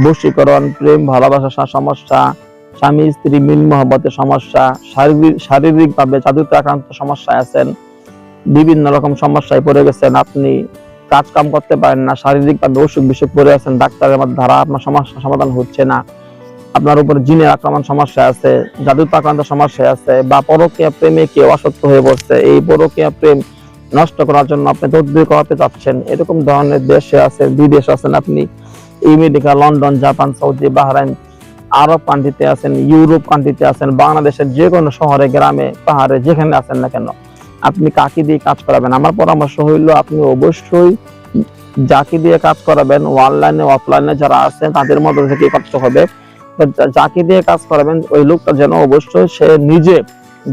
বশীকরণ, প্রেম ভালোবাসার সমস্যা, স্বামী স্ত্রী মিল মহব্বতের সমস্যা, শারীরিক ভাবে জাদুতে আক্রান্ত সমস্যায় আছেন, বিভিন্ন রকম সমস্যায় পড়ে গেছেন, আপনি কাজ কাম করতে পারেন না, শারীরিক ভাবে অসুখ বিসুখ পড়ে আছেন, ডাক্তারের দ্বারা আপনার সমস্যা সমাধান হচ্ছে না, আপনার উপর জিনের আক্রমণ সমস্যা আছে, জাদুতে আক্রান্ত সমস্যা আছে, বা পরকীয়া প্রেমে কেউ আসক্ত হয়ে পড়ছে, এই পরকীয়া প্রেম নষ্ট করার জন্য আপনি তদবির করাতে চাচ্ছেন, এরকম ধরনের দেশে আছেন, বিদেশে আছেন, আপনি America, London, Japan, Saudi, Bahrain, আরব কান্ট্রিতে আছেন, ইউরোপ কান্ট্রিতে আছেন, বাংলাদেশের যে কোনো শহরে, গ্রামে, পাহাড়ে, যেখানে আছেন না কেন, আপনি কাকে দিয়ে কাজ করাবেন? আমার পরামর্শ হইল আপনি অবশ্যই যাকে দিয়ে কাজ করাবেন, অনলাইনে অফলাইনে যারা আছেন তাদের মধ্যে থেকে করতে হবে। যাকে দিয়ে কাজ করাবেন ওই লোকটা যেন অবশ্যই সে নিজে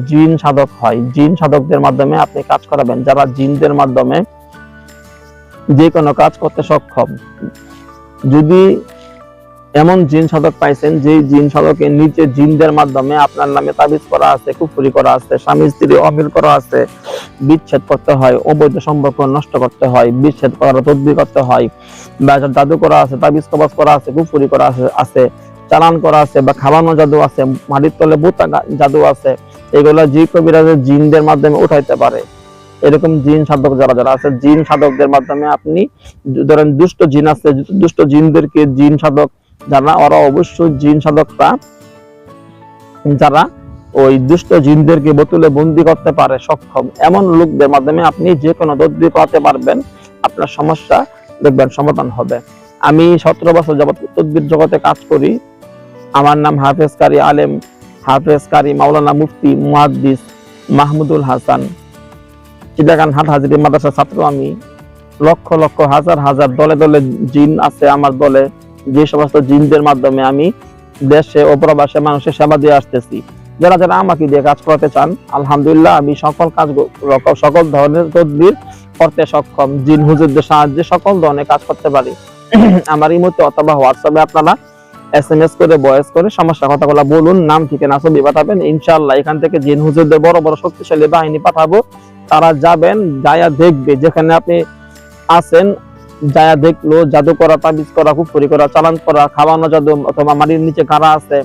জিন সাধক হয়। জিন সাধকদের মাধ্যমে আপনি কাজ করাবেন, যারা জিনদের মাধ্যমে যে কোনো কাজ করতে সক্ষম। যদি এমন জিন সাধক পাইছেন যে জিন সাধকের নিচে জিনদের মাধ্যমে আপনার নামে তাবিজ করা আছে, কুফরি করা আছে, স্বামী স্ত্রী অমিল করা আছে, বিচ্ছেদ করতে হয়, অবৈধ সম্পর্ক নষ্ট করতে হয়, বিচ্ছেদ করার তদবির করতে হয়, বা জাদু করা আছে, তাবিজ কবজ করা আছে, কুফরি করা আছে, চালান করা আছে, বা খাওয়ানো জাদু আছে, মাটির তলে বোতা জাদু আছে, এগুলো যে কবিরাজের জিনদের মাধ্যমে উঠাইতে পারে। এরকম জিন সাধক যারা যারা আছে, জিন সাধকদের মাধ্যমে আপনি ধরেন দুষ্ট জিন আছে, দুষ্ট জিনদেরকে জিন সাধক যারা, ওরা অবশ্যই জিন সাধকরা যারা ওই দুষ্ট জিনদেরকে বোতলে বন্দি করতে পারে সক্ষম, এমন লোকদের মাধ্যমে আপনি যে কোনো তদবির করাতে পারবেন, আপনার সমস্যা দেখবেন সমাধান হবে। আমি 17 বছর যাবত তদবির জগতে কাজ করি। আমার নাম হাফেজ কারি আলেম, হাফেজ কারি মাওলানা মুফতি মুহাদ্দিস মাহমুদুল হাসান। চিটাগাং হাট হাজিরি মাদ্রাসার ছাত্র আমি। লক্ষ লক্ষ হাজার হাজার দলে দলে জিন আছে আমার দলে, যে সমস্ত জিনদের মাধ্যমে আমি দেশে ও প্রবাসে মানুষের সেবা দিয়ে আসতেছি। যারা যারা আমাকে দিয়ে কাজ করাতে চান, আলহামদুলিল্লাহ আমি সকল ধরনের তদবির করতে সক্ষম। জিন হুজুরদের সাহায্যে সকল ধরনের কাজ করতে পারি। আমার ইমোতে অথবা হোয়াটসঅ্যাপে আপনারা SMS করে, ভয়েস করে সমস্যা কথাগুলো বলুন, নাম ঠিকানা ছবি পাঠাবেন। ইনশাআল্লাহ এখান থেকে জিন হুজুরদের বড় বড় শক্তিশালী বাহিনী পাঠাবো, তারা যাবেন, যায়া দেখবে যেখানে আপনি আছেন, যায়া দেখলো জাদু করা, তাবিজ করা, কুফরি করা, চালান করা, খাওয়ানো জাদু, অথবা মাটির নিচে গাড়া আছে,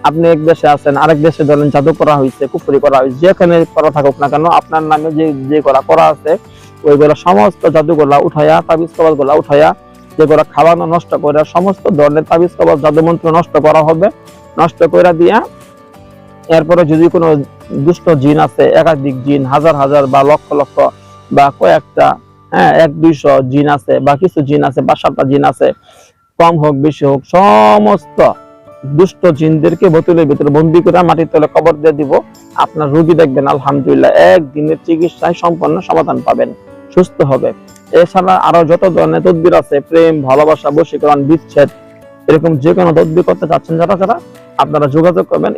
আপনি এক দেশে আছেন, আরেক দেশে ধরেন জাদু করা হয়েছে, কুফরি করা হয়েছে, যেখানে করা থাকুক না কেন, আপনার নামে যে করা আছে ওইগুলো সমস্ত জাদুগুলা উঠাইয়া, তাবিজ কবজ গুলা উঠাইয়া, যেগুলো খাওয়ানো নষ্ট করে, সমস্ত ধরনের তাবিজ কবজ জাদু মন্ত্র নষ্ট করা হবে। নষ্ট করে দিয়া এরপরে যদি কোনো দুষ্ট জিন আছে, একাধিক জিন, হাজার হাজার বা লক্ষ লক্ষ বা কয়েকটা, 100-200 জিন আছে, বা কিছু জিন আছে, 5-7টা জিন আছে, কম হোক বেশি হোক, সমস্ত দুষ্ট জিনদেরকে বোতলের ভিতরে বন্দি করে মাটির তলে কবর দিয়ে দিব। আপনার রোগী দেখবেন আলহামদুলিল্লাহ একদিনের চিকিৎসায় সম্পূর্ণ সমাধান পাবেন, সুস্থ হবে। এছাড়া আরো যত ধরনের তদবির আছে, প্রেম ভালোবাসা, বশীকরণ, বিচ্ছেদ, এরকম যে কোনো তদবির করতে চাচ্ছেন যারা যারা, আপনারা যোগাযোগ করবেন।